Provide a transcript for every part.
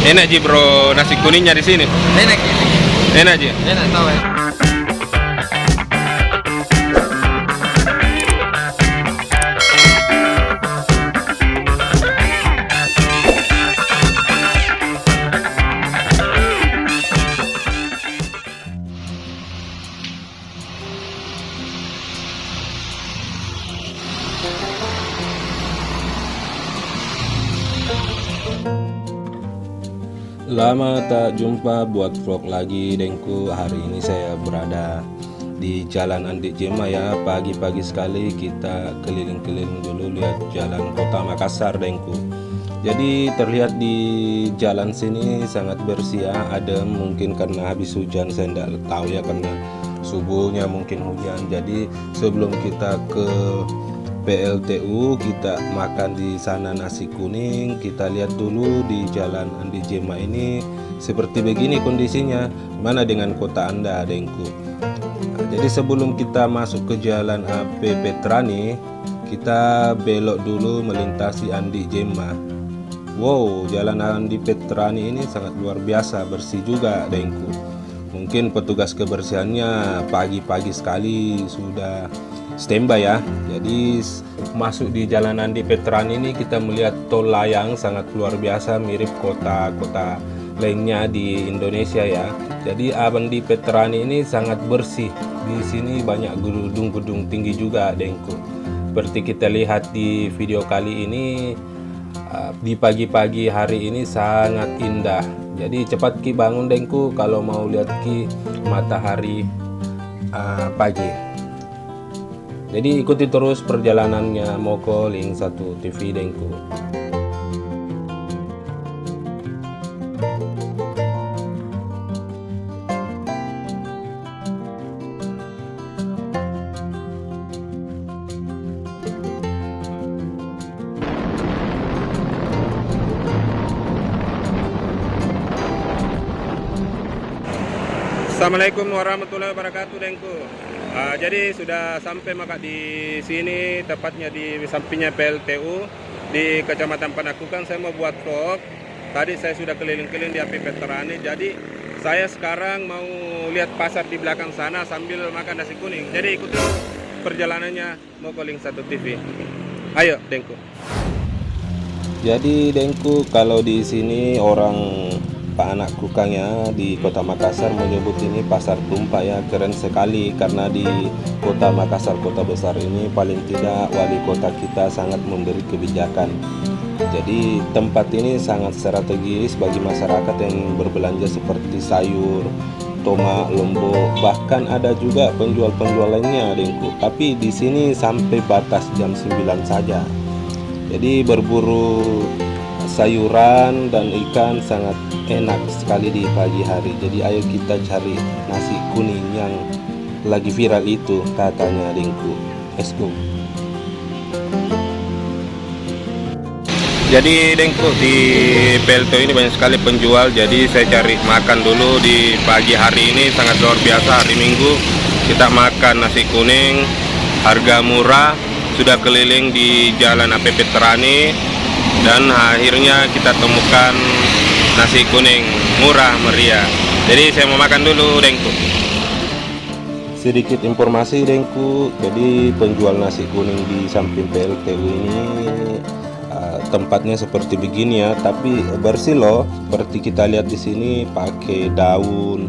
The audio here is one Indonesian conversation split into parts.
Enak Ji bro, nasi kuningnya di sini. Enak ini. Enak Ji. Enak tahu ya. Lama tak jumpa buat vlog lagi Dengku. Hari ini saya berada di Jalan Andi Jema ya. Pagi-pagi sekali kita keliling-keliling dulu lihat jalan kota Makassar Dengku. Jadi terlihat di jalan sini sangat bersih ya, adem. Mungkin karena habis hujan, saya tidak tahu ya, karena subuhnya mungkin hujan. Jadi sebelum kita ke PLTU kita makan di sana nasi kuning. Kita lihat dulu di Jalan Andi Jema ini seperti begini kondisinya. Mana dengan kota Anda Dengku? Jadi sebelum kita masuk ke Jalan AP Petrani, kita belok dulu melintasi Andi Jema. Wow, Jalan Andi Petrani ini sangat luar biasa, bersih juga Dengku. Mungkin petugas kebersihannya pagi-pagi sekali sudah standby ya. Jadi masuk di Jalan Andi Petrani ini kita melihat tol layang sangat luar biasa, mirip kota-kota lainnya di Indonesia ya. Jadi Andi Petrani ini sangat bersih. Di sini banyak gedung-gedung tinggi juga Dengku. Seperti kita lihat di video kali ini, di pagi-pagi hari ini sangat indah. Jadi cepat ki bangun Dengku kalau mau lihat ki matahari pagi. Jadi ikuti terus perjalanannya Moko Link 1 TV Dengku. Assalamualaikum warahmatullahi wabarakatuh Dengku. Jadi sudah sampai maka di sini, tepatnya di sampingnya PLTU di Kecamatan Panakukang. Saya mau buat vlog. Tadi saya sudah keliling-keliling di AP Petrani. Jadi saya sekarang mau lihat pasar di belakang sana sambil makan nasi kuning. Jadi ikuti perjalanannya Moko Link 1 TV. Ayo Dengku. Jadi Dengku, kalau di sini orang Anak Kukang ya di kota Makassar menyebut ini pasar tumpah ya. Keren sekali karena di kota Makassar, kota besar ini, paling tidak wali kota kita sangat memberi kebijakan. Jadi tempat ini sangat strategis bagi masyarakat yang berbelanja seperti sayur, tomat, lombok, bahkan ada juga penjual-penjual lainnya Dengku. Tapi di sini sampai batas jam 9 saja. Jadi berburu sayuran dan ikan sangat enak sekali di pagi hari. Jadi ayo kita cari nasi kuning yang lagi viral itu katanya Dengku. Let's go. Jadi Dengku, di PLTU ini banyak sekali penjual. Jadi saya cari makan dulu di pagi hari ini, sangat luar biasa. Hari Minggu kita makan nasi kuning, harga murah. Sudah keliling di Jalan AP Petrani dan akhirnya kita temukan nasi kuning murah meriah. Jadi saya mau makan dulu Dengku. Sedikit informasi Dengku, jadi penjual nasi kuning di samping PLTU ini tempatnya seperti begini ya, tapi bersih loh. Seperti kita lihat di sini pakai daun.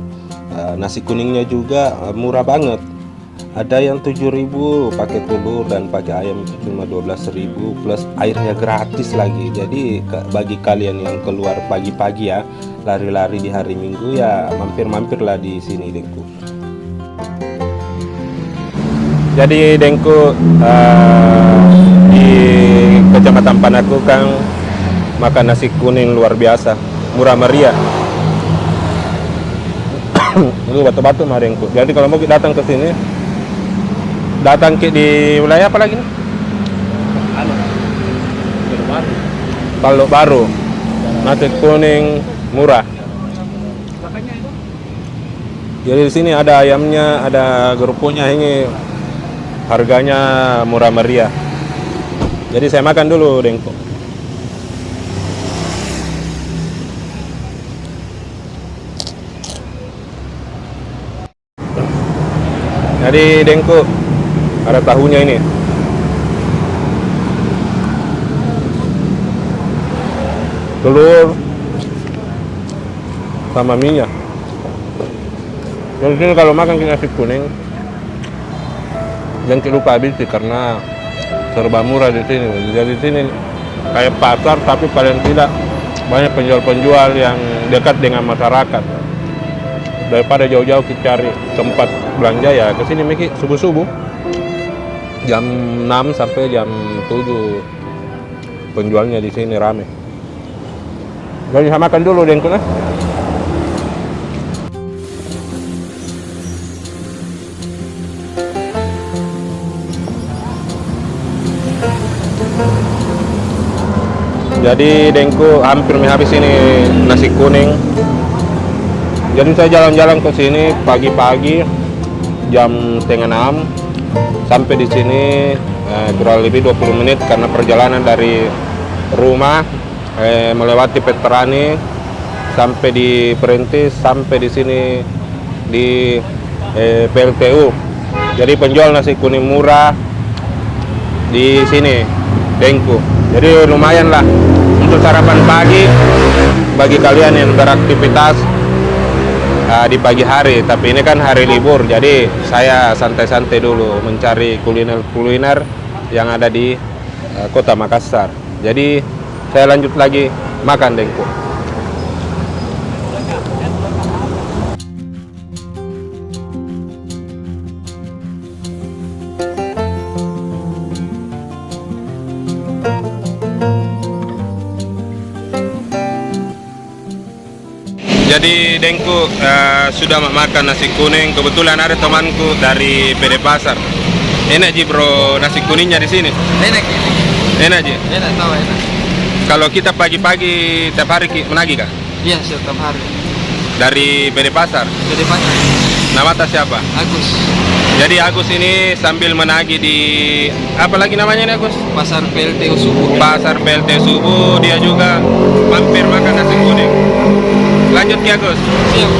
Nasi kuningnya juga murah banget. Ada yang 7.000 pakai telur dan pakai ayam cuma 12.000 plus airnya gratis lagi. Jadi bagi kalian yang keluar pagi-pagi ya, lari-lari di hari Minggu ya, mampir-mampirlah di sini Dengku. Jadi Dengku, di Kecamatan Panakukang makan nasi kuning luar biasa, murah meriah. Lu batu-batu mah Dengku. Jadi kalau mau datang ke sini, datang ke di wilayah apa lagi nih? Palo Baru. Nasi kuning murah. Jadi di sini ada ayamnya, ada kerupuknya, ini harganya murah meriah. Jadi saya makan dulu Dengku. Jadi Dengku, ada tahunya ini. Telur sama minyak. Jadi sini kalau makan nasi kuning, jangan lupa habis sih karena serba murah di sini. Jadi sini kayak pasar tapi paling tidak banyak penjual-penjual yang dekat dengan masyarakat. Daripada jauh-jauh kita cari tempat belanja ya ke sini Miki subuh-subuh jam 6 sampai jam 7 penjualnya di sini rame. Jadi saya makan dulu Dengku nah. Jadi Dengku hampir habis ini nasi kuning. Jadi saya jalan-jalan ke sini pagi-pagi jam setengah 6 sampai di sini kurang lebih 20 menit karena perjalanan dari rumah melewati Petrani sampai di Perintis sampai di sini di PLTU. Jadi penjual nasi kuning murah di sini Dengku. Jadi lumayan lah untuk sarapan pagi bagi kalian yang beraktivitas di pagi hari. Tapi ini kan hari libur, jadi saya santai-santai dulu mencari kuliner-kuliner yang ada di kota Makassar. Jadi saya lanjut lagi makan Dengku. Jadi Dengku sudah makan nasi kuning. Kebetulan ada temanku dari PD Pasar. Enak Ji bro nasi kuningnya di sini. Enak ini. Enak Ji. Enak tahu enak. Kalau kita pagi-pagi tiap hari menagih kah? Iya setiap hari. Dari PD Pasar. Jadi pasar. Nama atas siapa? Agus. Jadi Agus ini sambil menagih di apa lagi namanya nih Agus? Pasar PLTU Subuh. Pasar PLT Subuh. Dia juga mampir makan nasi kuning. Lanjut ya Agus. Siap.